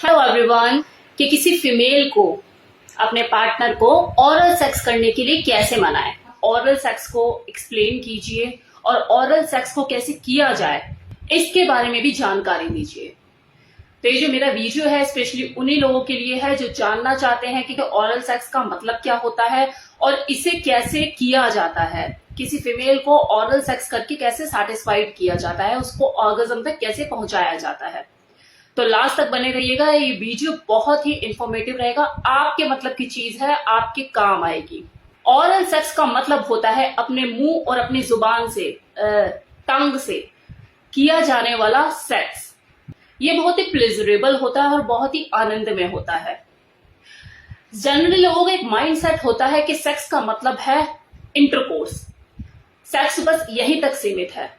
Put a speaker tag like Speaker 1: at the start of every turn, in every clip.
Speaker 1: Hello everyone कि किसी female को अपने पार्टनर को ओरल सेक्स करने के लिए कैसे मनाएं, ओरल सेक्स को एक्सप्लेन कीजिए और ओरल सेक्स को कैसे किया जाए इसके बारे में भी जानकारी दीजिए। तो ये जो मेरा वीडियो है स्पेशली उन्हीं लोगों के लिए है जो जानना चाहते हैं कि ओरल सेक्स का मतलब क्या होता है और इसे कैसे किया जाता है, किसी फीमेल को ओरल सेक्स करके कैसे सेटिस्फाइड किया जाता है, उसको ऑर्गेज्म तक कैसे पहुंचाया जाता है। तो लास्ट तक बने रहिएगा, ये वीडियो बहुत ही इंफॉर्मेटिव रहेगा, आपके मतलब की चीज है, आपके काम आएगी। ओरल सेक्स का मतलब होता है अपने मुंह और अपनी जुबान से टंग से किया जाने वाला सेक्स। ये बहुत ही प्लेजरेबल होता है और बहुत ही आनंद में होता है। जनरली लोगों का एक माइंडसेट होता है कि सेक्स का मतलब है इंटरकोर्स, सेक्स बस यहीं तक सीमित है।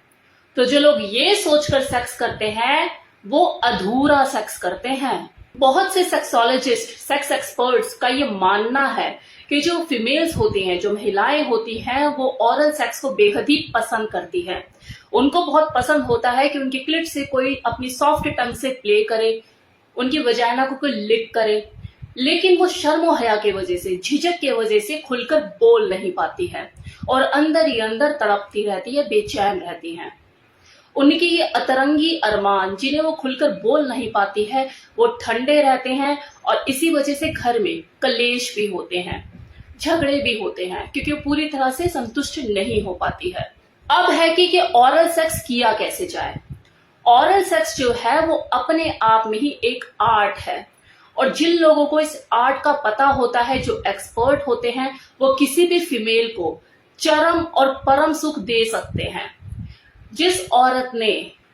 Speaker 1: तो जो लोग ये सोचकर सेक्स करते हैं वो अधूरा सेक्स करते हैं। बहुत से सेक्सोलॉजिस्ट, सेक्स एक्सपर्ट्स का ये मानना है कि जो फीमेल्स होती हैं, जो महिलाएं होती हैं, वो ओरल सेक्स को बेहद ही पसंद करती हैं। उनको बहुत पसंद होता है कि उनके क्लिट से कोई अपनी सॉफ्ट टंग से प्ले करे, उनकी वजाइना को कोई लिक करे, लेकिन वो शर्म और हया की वजह से, झिझक की वजह से खुलकर बोल नहीं पाती है और अंदर ही अंदर तड़पती रहती है, बेचैन रहती हैं। उनकी ये अतरंगी अरमान जिन्हें वो खुलकर बोल नहीं पाती है, वो ठंडे रहते हैं और इसी वजह से घर में कलेश भी होते हैं, झगड़े भी होते हैं, क्योंकि वो पूरी तरह से संतुष्ट नहीं हो पाती है। अब है कि ओरल सेक्स किया कैसे जाए। ओरल सेक्स जो है वो अपने आप में ही एक आर्ट है और जिन लोगों को इस आर्ट का पता होता है, जो एक्सपर्ट होते हैं, वो किसी भी फीमेल को चरम और परम सुख दे सकते हैं। जिस औरत ने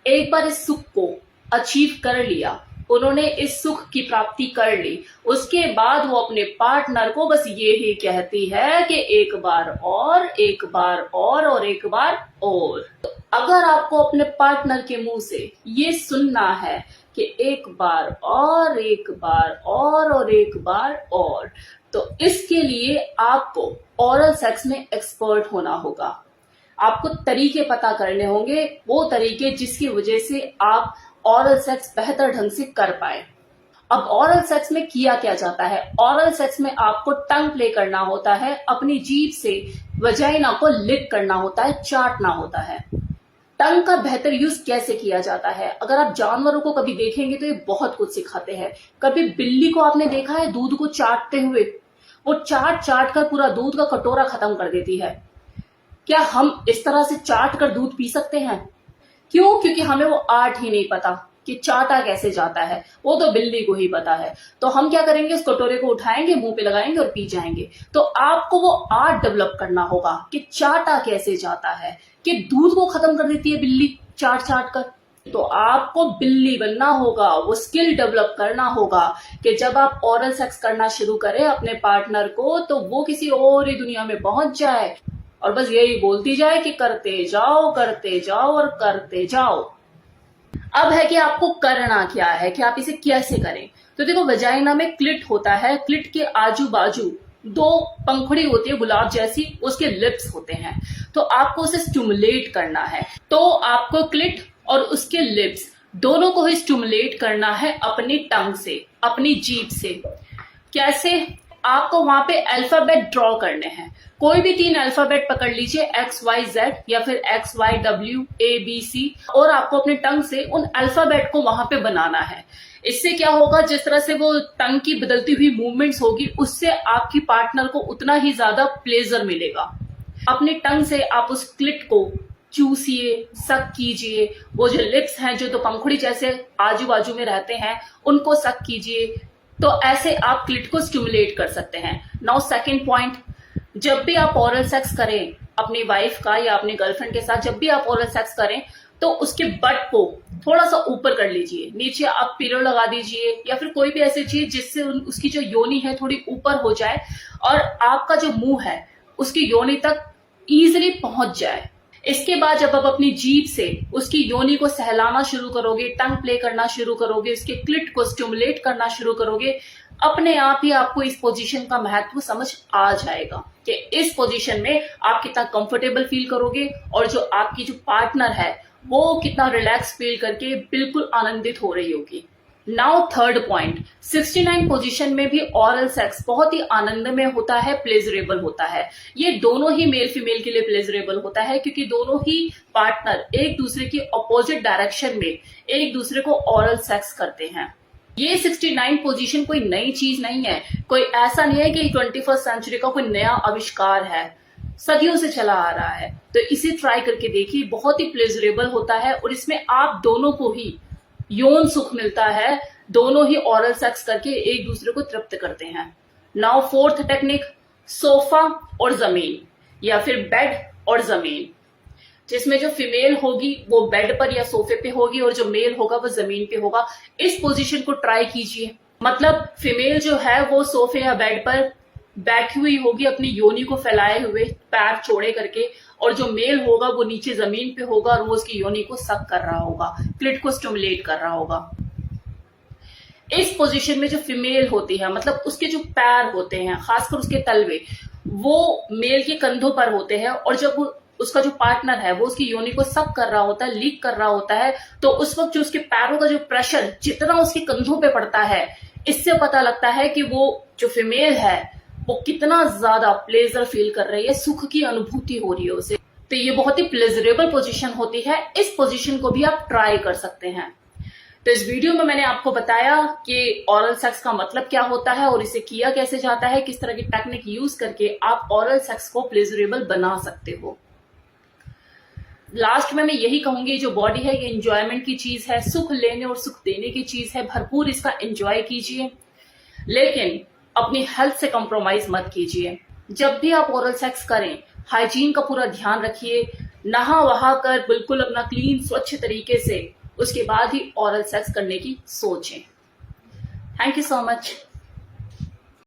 Speaker 1: एक बार इस सुख को अचीव कर लिया, उन्होंने इस सुख की प्राप्ति कर ली, उसके बाद वो अपने पार्टनर को बस ये ही कहती है कि एक बार और, एक बार और एक बार और। तो अगर आपको अपने पार्टनर के मुंह से ये सुनना है कि एक बार और, एक बार और एक बार और, तो इसके लिए आपको ओरल सेक्स में एक्सपर्ट होना होगा। आपको तरीके पता करने होंगे, वो तरीके जिसकी वजह से आप ओरल सेक्स बेहतर ढंग से कर पाए। अब ओरल सेक्स में किया क्या जाता है? ओरल सेक्स में आपको टंग प्ले करना होता है, अपनी जीभ से वजाइना को लिक करना होता है, चाटना होता है। टंग का बेहतर यूज कैसे किया जाता है? अगर आप जानवरों को कभी देखेंगे तो ये बहुत कुछ सिखाते हैं। कभी बिल्ली को आपने देखा है दूध को चाटते हुए? वो चाट चाट कर पूरा दूध का कटोरा खत्म कर देती है। क्या हम इस तरह से चाट कर दूध पी सकते हैं? क्यों? क्योंकि हमें वो आर्ट ही नहीं पता कि चाटा कैसे जाता है, वो तो बिल्ली को ही पता है। तो हम क्या करेंगे, उस कटोरे को उठाएंगे, मुंह पे लगाएंगे और पी जाएंगे। तो आपको वो आर्ट डेवलप करना होगा कि चाटा कैसे जाता है, कि दूध को खत्म कर देती है बिल्ली चाट चाट कर। तो आपको बिल्ली बनना होगा, वो स्किल डेवलप करना होगा कि जब आप ओरल सेक्स करना शुरू करें अपने पार्टनर को, तो वो किसी और ही दुनिया में पहुंच जाए और बस यही बोलती जाए कि करते जाओ और करते जाओ। अब है कि आपको करना क्या है, कि आप इसे कैसे करें। तो देखो, वजाइना में क्लिट होता है, क्लिट के आजू बाजू दो पंखुड़ी होती है गुलाब जैसी, उसके लिप्स होते हैं। तो आपको उसे स्टिमुलेट करना है। तो आपको क्लिट और उसके लिप्स दोनों को ही स्टिमुलेट करना है अपनी टंग से, अपनी जीभ से। कैसे? आपको वहां पे अल्फाबेट ड्रॉ करने हैं। कोई भी 3 अल्फाबेट पकड़ लीजिए, XYZ या फिर XYWABC, और आपको अपने टंग से उन अल्फाबेट को वहां पे बनाना है। इससे क्या होगा, जिस तरह से वो टंग की बदलती हुई मूवमेंट्स होगी, उससे आपकी पार्टनर को उतना ही ज्यादा प्लेजर मिलेगा। अपने टंग से आप उस क्लिट को चूसिए, सक कीजिए। वो जो लिप्स हैं, जो तो पंखुड़ी जैसे आजू बाजू में रहते हैं, उनको सक कीजिए। तो ऐसे आप क्लिट को स्टिमुलेट कर सकते हैं। नाउ सेकंड पॉइंट, जब भी आप ओरल सेक्स करें अपनी वाइफ का या अपनी गर्लफ्रेंड के साथ, जब भी आप ओरल सेक्स करें तो उसके बट को थोड़ा सा ऊपर कर लीजिए, नीचे आप पिलो लगा दीजिए या फिर कोई भी ऐसी चीज जिससे उसकी जो योनि है थोड़ी ऊपर हो जाए और आपका जो मुंह है उसकी योनि तक इजीली पहुंच जाए। इसके बाद जब आप अपनी जीभ से उसकी योनि को सहलाना शुरू करोगे, टंग प्ले करना शुरू करोगे, उसके क्लिट को स्टिमुलेट करना शुरू करोगे, अपने आप ही आपको इस पोजीशन का महत्व समझ आ जाएगा कि इस पोजीशन में आप कितना कंफर्टेबल फील करोगे और जो आपकी जो पार्टनर है वो कितना रिलैक्स फील करके बिल्कुल आनंदित हो रही होगी। नाउ थर्ड पॉइंट, 69 पोजीशन में भी ऑरल सेक्स बहुत ही आनंदमय होता है, प्लेजरेबल होता है। ये दोनों ही मेल फीमेल के लिए प्लेजरेबल होता है, क्योंकि दोनों ही पार्टनर एक दूसरे की अपोजिट डायरेक्शन में एक दूसरे को ऑरल सेक्स करते हैं। ये 69 पोजीशन कोई नई चीज नहीं है, कोई ऐसा नहीं है कि 21st सेंचुरी का कोई नया आविष्कार है, सदियों से चला आ रहा है। तो इसे ट्राई करके देखिए, बहुत ही प्लेजरेबल होता है और इसमें आप दोनों को ही यौन सुख मिलता है, दोनों ही ऑरल सेक्स करके एक दूसरे को तृप्त करते हैं। नाउ फोर्थ टेक्निक, सोफा और जमीन या फिर बेड और जमीन, जिसमें जो फीमेल होगी वो बेड पर या सोफे पे होगी और जो मेल होगा वो जमीन पे होगा। इस पोजीशन को ट्राई कीजिए, मतलब फीमेल जो है वो सोफे या बेड पर बैठी हुई होगी अपनी योनि को फैलाए हुए, पैर चौड़े करके, और जो मेल होगा वो नीचे जमीन पे होगा और वो उसकी योनि को सक कर रहा होगा, क्लिट को स्टिमुलेट कर रहा होगा। इस पोजीशन में जो फीमेल होती है, मतलब उसके जो पैर होते हैं, खासकर उसके तलवे, वो मेल के कंधों पर होते हैं, और जब उसका जो पार्टनर है वो उसकी योनि को सक कर रहा होता है, लीक कर रहा होता है, तो उस वक्त जो उसके पैरों का जो प्रेशर जितना उसके कंधों पे पड़ता है, इससे पता लगता है कि वो जो फीमेल है वो कितना ज्यादा प्लेजर फील कर रही है, सुख की अनुभूति हो रही है उसे। तो ये बहुत ही प्लेजरेबल पोजीशन होती है। इस पोजीशन को भी आप ट्राई कर सकते हैं। तो इस वीडियो में मैंने आपको बताया कि ऑरल सेक्स का मतलब क्या होता है और इसे किया कैसे जाता है, किस तरह की टेक्निक यूज करके आप ऑरल सेक्स को प्लेजरेबल बना सकते हो। लास्ट में मैं यही कहूंगी, जो बॉडी है ये एंजॉयमेंट की चीज है, सुख लेने और सुख देने की चीज है, भरपूर इसका एंजॉय कीजिए, लेकिन अपनी हेल्थ से कॉम्प्रोमाइज मत कीजिए। जब भी आप ओरल सेक्स करें, हाइजीन का पूरा ध्यान रखिए, नहा वहा कर बिल्कुल अपना क्लीन स्वच्छ तरीके से उसके बाद ही ओरल सेक्स करने की सोचें। Thank you so much.